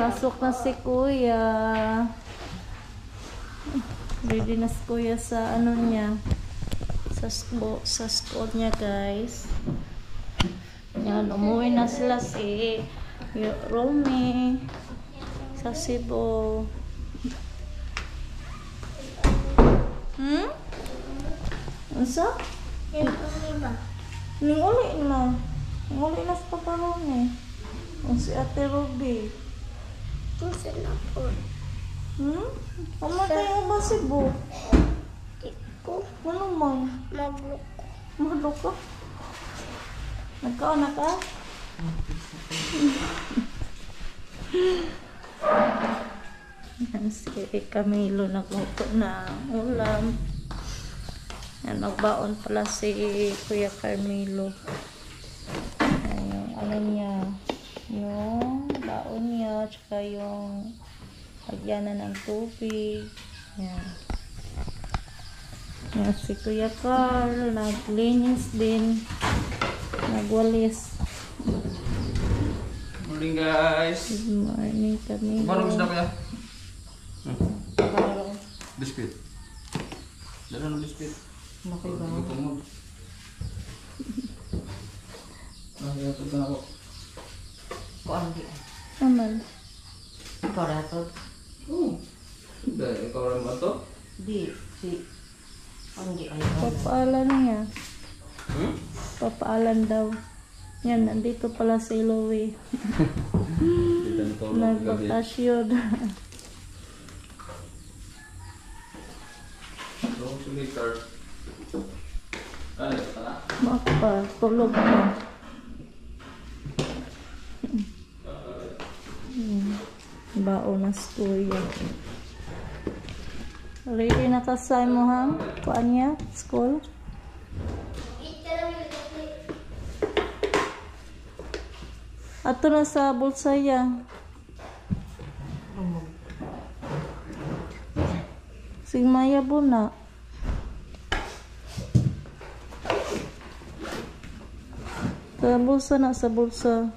Pasok na si Kuya. Ready na si Kuya sa ano niya. Sa school niya, guys. Yan, umuwi na sila si Romy sa Cebu. Unsa? Ning uli na. Ning uli na sa paparon eh. Ang si Ate Ruby. Unsa na po? Kamatay mo ba Cebu? Ko Ano man? maglok. Mahalo ka? Nagkaon na ka? Yan si Camilo nagluto ng ulam. Yan, magbaon pala si Kuya Carmelo. Yan, yung ano niya. Yung baon niya. Tsaka yung lagyanan ng tubig. Yan. Yan si Kuya Carl. Naglinis din. Nagwalis. Morning guys. Good morning, Camilo. Marunong na kuya. Biscuit. Dala ng biscuit. Okay ba? Gutom mo. Ito na ako. Kuan di. Amal. Ikaw rato. Dahil ikaw rin ba ito? Di. Si. Ang di ay. Papaalan niya. Papaalan daw. Yan, nandito pala si Louie. Dito na ito. Nagbakasyon. Long to later. Ito ka na. Mapa, tulog na. Bao na school. Ready na kasay mo ha? Kuan niya? School? Ato na sa bulsaya. Sigmaya po na. Sa bulsa na, sa bulsa.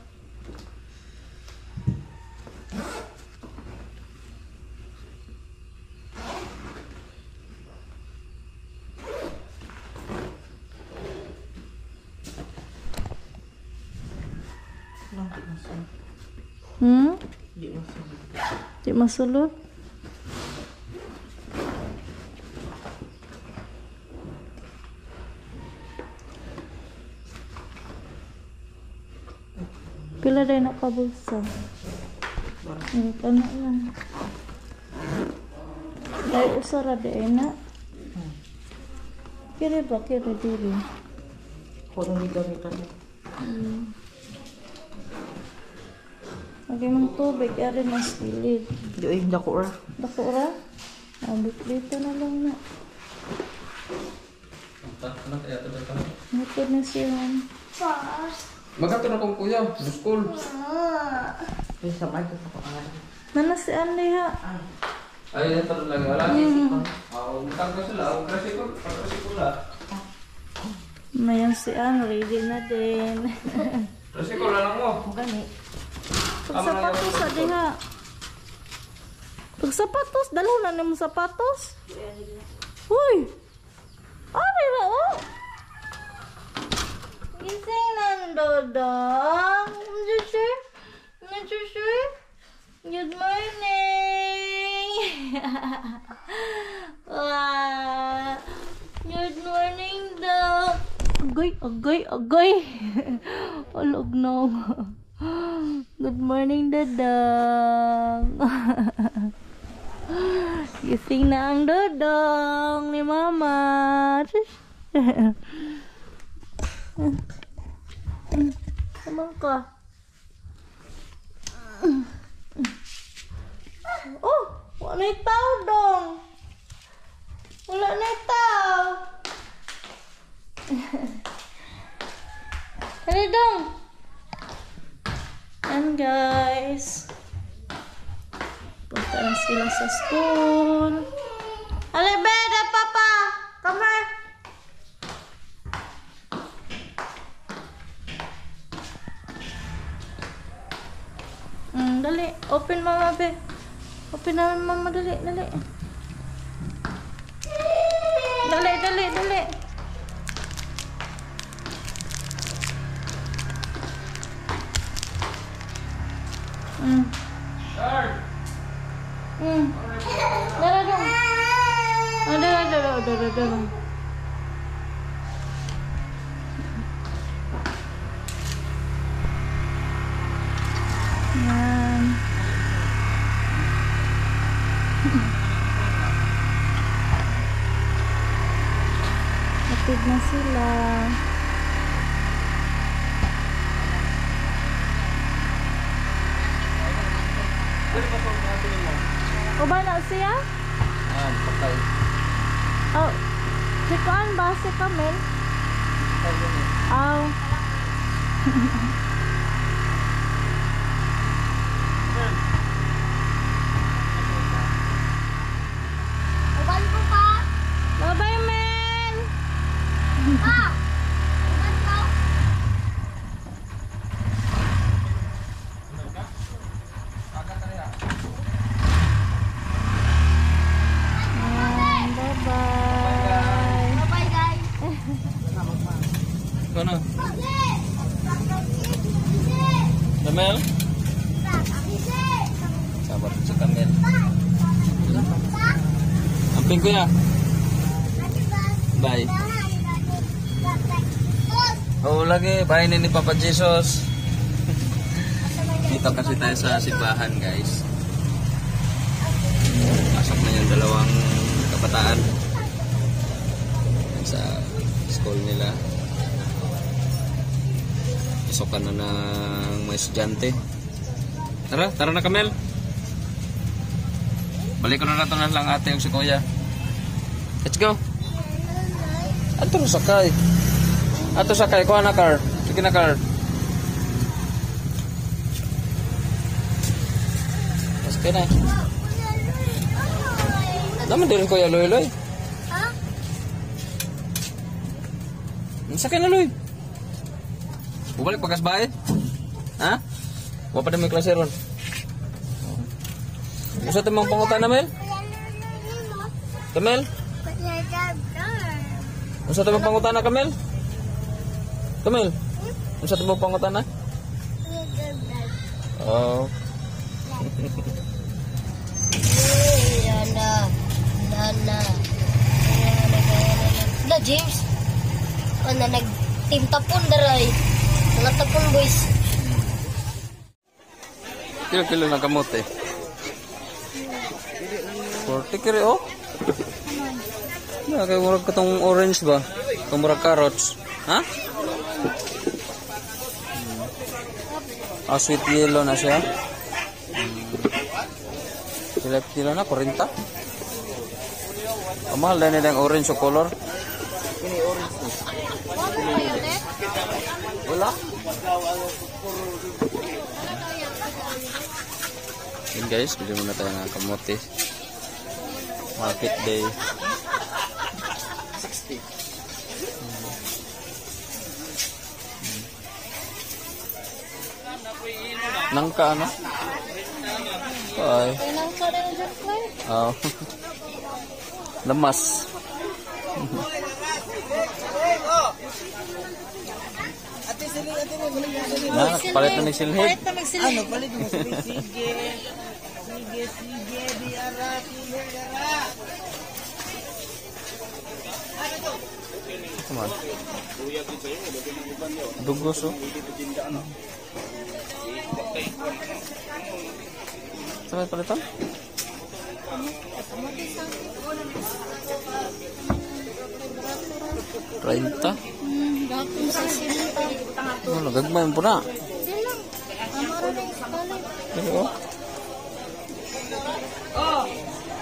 Di masulot. Pila day na pabulsa. Kana lang. Day usara day na. Kira ba kira diri. Kuno di gamitan. Okay, mang tubig, ari mas pilid. Di ay dako ra. Dako ra? Dito na lang na. Ano kaya ito na ito? Matod na siya. Magato na kong kuya. Sa school. Ay samay ko sa pangalan. Nana si Andy ha. Ay, ito na lang. Wala. Utang ka sila. Ang krasi ko lang. Mayan si Ann, ready na din. Krasi ko lang mo. Mo gani. Pagsapatos sa diha. Pagsapatos, dalaw na naman sapatos. Uy! Ari na oh! Gising ng dodong. Najusy? Good morning! Good morning daw. Agay. Olog no. Good morning, Dodong. Gising na ang Dodong ni Mama. Sama ka. Oh, wala na tao, Dong. Wala na tao. Dali, Dong. And guys, punta na sila sa school. Alibeda, Papa! Come here! Dali. dali. Open mama, be. Open na mama, dali, dali. Dali, dali, dali. Start! Dala dong. Dala. Yan. Hatid na sila. O ba na siya? Patay. Oh, si Kuan ba? Si Kamil? Oh. Uban ko pa. Bye-bye, men! Pa. Uban ko. Yan, bye-bye. Bye guys. Ano? Damel? Sabar sa Kamel. Amping ko ya. Bye. Oo lagi, bye ni Papa Jesus. Dito kasi tayo sa simbahan guys. Pasok na yung dalawang kabataan sa school nila. Pasokan na ng mga estudyante. Tara na Kamel. Balik ko na lang ate yung si Kuya. Let's go. Ato sakay. Kuha na car. Sige na car. Pasok na. Naman din Kuya Loy. Ha? Sakay na Loy. Bubalik pagas bahay? Ha? Wala pa na may klase ron. Gusto ito mong pangutan na Mel? Kamel? Gusto ito mong pangutan na Kamel? Kamel? Gusto ito mong pangutan na? Oo. Na James. Ano nag-team tapon daray. Mga tapon boys. Kilo na kamote. 40 kiri oh. Kaya murag ka tong orange ba? Kung murag carrots. Ha? Sweet yellow na siya. Kilo na, 40. Mahal na nila yung orange o color. Wala. Yun guys, bili muna tayo ng kamote. Market day. 60. Nangka ano? Ay. Nangka rin dyan, Clay. Oh. Lemas. Nah, palit na nagsilhid. Ano, palit mo sige. Sige, diara, diara. Come on. Dugos oh. Sampai palitan? 30. Gapon sa sinta. Ano, gagmay mo po na. Sila. Amara na isbalik. Ano oh?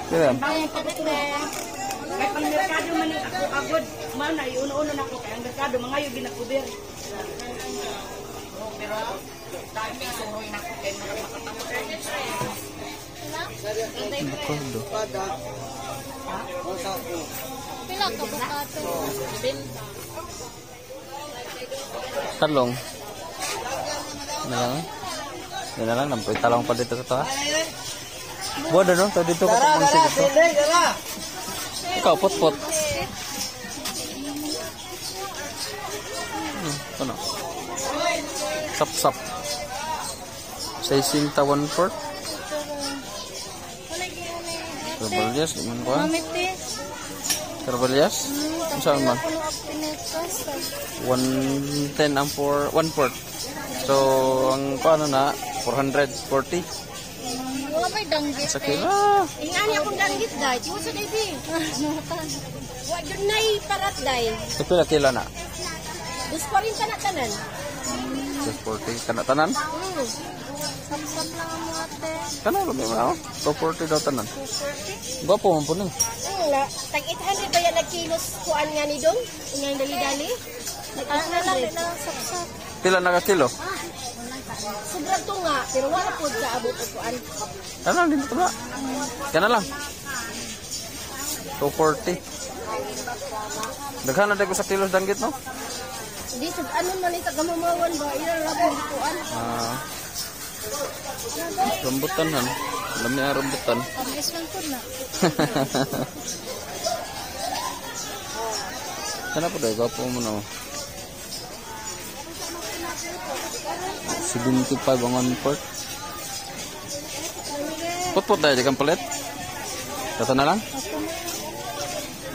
Kaya? Ay, pagkakre. Kaya pang merkado man ako agod man na iuno-uno na ako kaya ang merkado mangayo ginakuber. Pero dami suroy na ko kay mga makatapos. Bakado. Pila ka bukato? Benta. Talong. Ano lang? Yan na lang, talong pa dito sa to ha. Buwan no? To dito ka Dara, pang dara, dito. sili, dara. Ikaw, pot-pot. Ano? Sap-sap. 61 quart. Carvalhas, di man ko ha? Carvalhas? Saan man? 110 ang 1 quart. So, ang paano na, 440. Wala may danggit Sa kilo. Ingani akong danggit dahil. Tiwa sa dahil eh. Wag yun na parat dahil. Sa pila kila na? Gusto pa rin tanan. 240. Tanan? Sapsap lang ang mga te. Tanan, lumi mo na 240 daw tanan. Gwapo man po nun. Tag 800 ba yan nagkilos kuan nga ni Dong? Ingay dali-dali? Nag-800 lang sapsap. Pila na ka kilo? Sobrang to nga, pero wala po sa abot o kuan. Tanan, din ito na. Kana lang. 240. Daghan na dago sa kilos danggit, no? Hindi, ano man yung tagamamawan ba? Ilang labong kuan. Rambutan han. Alam niya rambutan. Pagkis lang po na. Sana po daw, gwapo mo na. 75 ang 1 quart. Put-put tayo, jagan palit. Kata na lang.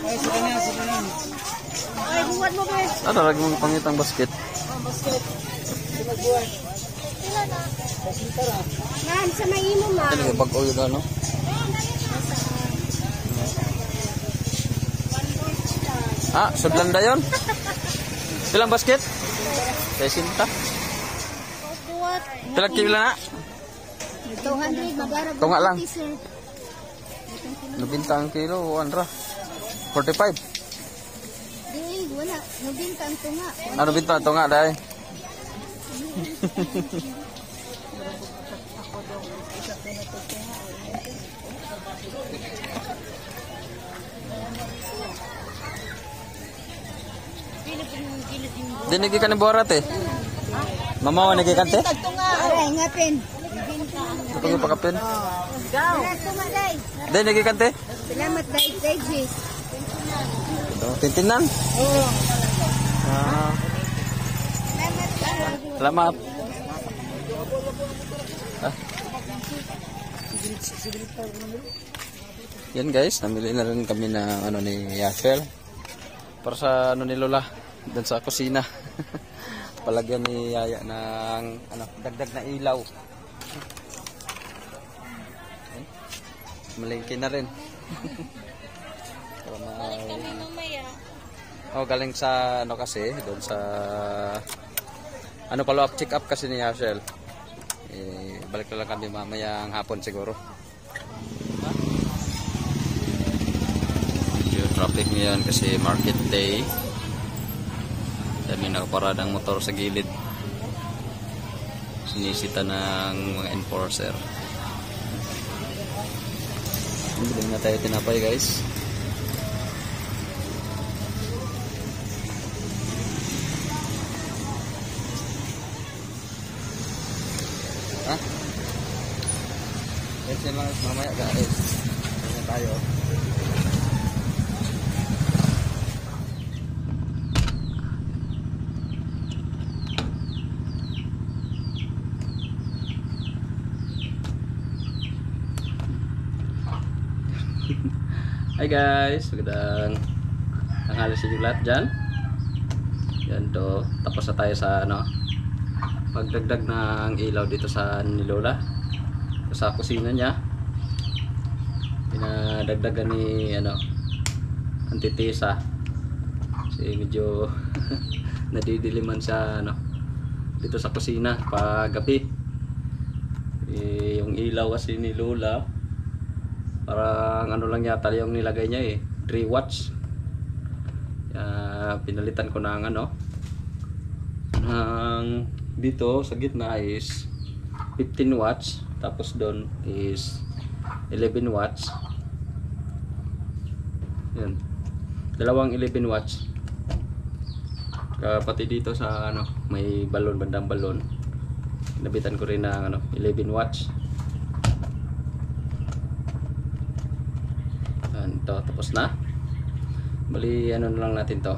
Ay, sila na, sila na. Ay, buwan mo ba? Ada lagi mong pangitang basket. Yan, sa may imo ma. Ano yung bag-o yun ano? Sudlanda yun? Ilang basket? 60. Pilang kilo na? 200, magarag. Tunga lang. Nabinta ang kilo, Andra. 45. Di, wala. Nabinta ang tunga. Ano binta ito nga dahil? Di nagikan ni Borat eh. Mamawa nagikan te? Tunga. Aray, ngapin. Ito yung pakapin. Tunga, day. Di nagikan te? Salamat, day. Davis. Ito, tintinan. Oo. Salamat. Yan guys, namili na rin kami na ano ni Yashel. Para sa ano ni Lola, doon sa kusina. Palagyan ni Yaya ng ano, dagdag na ilaw. Malingki na rin. Galing sa ano kasi, doon sa ano follow up check up kasi ni Yashel. Balik na lang kami mamayang hapon siguro. Yung traffic ngayon kasi market day. Dami nakaparadang motor sa gilid. Sinisita ng mga enforcer. Bili na tayo tinapay guys. Ha? Kasi lang mamaya guys. Kanya tayo. Hi guys, magandang tanghali sa inyo lahat dyan. Yan to, tapos na tayo sa ano, pagdagdag ng ilaw dito sa ni Lola. Sa kusina niya. Pinadagdagan ni ano, antitesa. Kasi medyo nadidiliman sa ano, dito sa kusina pag gabi. Yung ilaw kasi ni Lola parang ano lang yata yung nilagay niya 3 watts. Pinalitan ko ng ano, ng dito sa gitna is 15 watts, tapos doon is 11 watts. Yan, dalawang 11 watts. Pati dito sa ano, may balon, bandang balon, Nabitan ko rin ng ano, 11 watts. Yan, ito, tapos na. Bali, ano na lang natin to.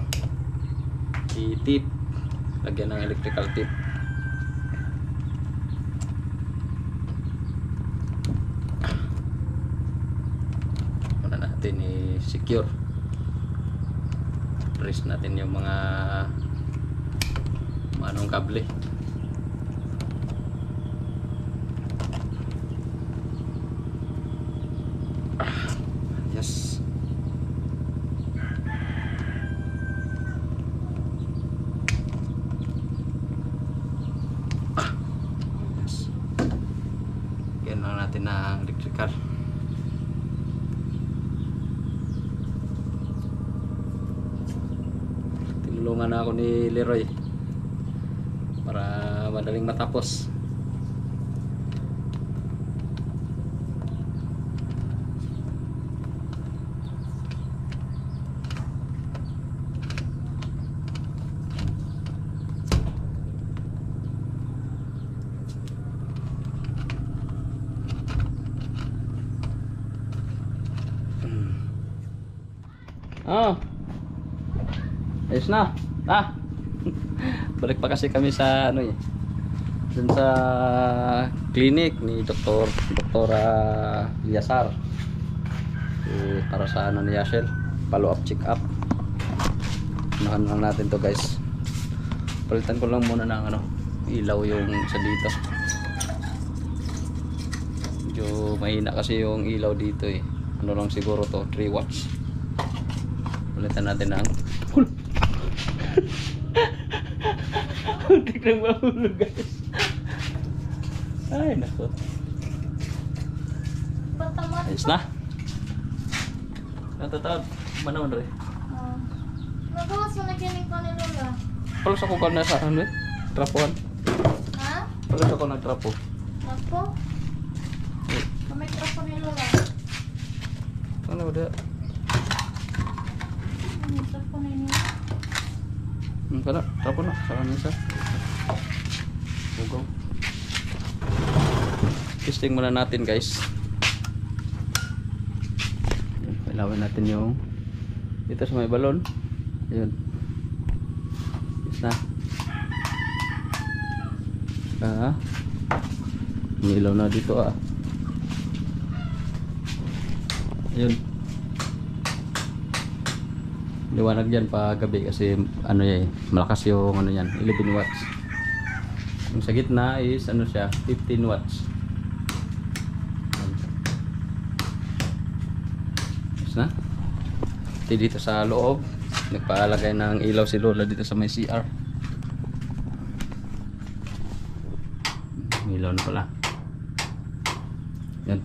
I-tip. Lagyan ng electrical tip. Muna natin i-secure. Press natin yung mga anong kable. Yes. Yes. Yan lang natin ng electrical. Tinulungan na ako ni Leroy para madaling matapos. Oh. Ayos na. Balik pa kasi kami sa ano dun sa clinic ni Dr. Yasar. Para sa ano ni Yashel, follow up, check up. Unahan lang natin to guys. Palitan ko lang muna ng ano, ilaw yung sa dito. Medyo mahina kasi yung ilaw dito Ano lang siguro to, 3 watts. Palitan natin ng Muntik nang mahulog guys. Ay nako. Ayos na. Natatawag manaon rin. Nagawas mo na kinig ko ni Lola. Palos ako ka na sa ano trapuhan. Ha? Palos ako nagtrapo. Trapo? May trapo ni Lola. Ano udah? May trapo ni Lola. Kada, trapo na. Saan isa? Bugaw. Testing muna natin guys. Ilawin natin yung dito sa may balon. Ayun. Yes na. Umilaw na dito Ayun. Liwanag dyan pa gabi kasi ano malakas yung ano yan, 11 watts. Yung sa gitna is ano siya, 15 watts. Yes na. Dito sa loob nagpaalagay ng ilaw si Lola dito sa may CR. Ilaw na pala. Yan.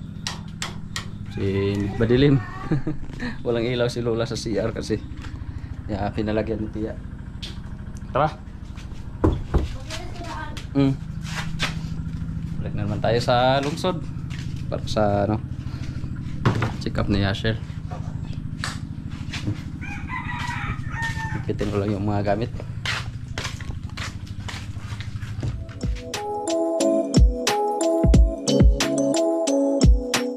Si Badilim. Walang ilaw si Lola sa CR kasi pinalagyan ni Tia. Tara. Balik na naman tayo sa lungsod para sa ano, check up ni Yasher. Ikitin ko lang yung mga gamit.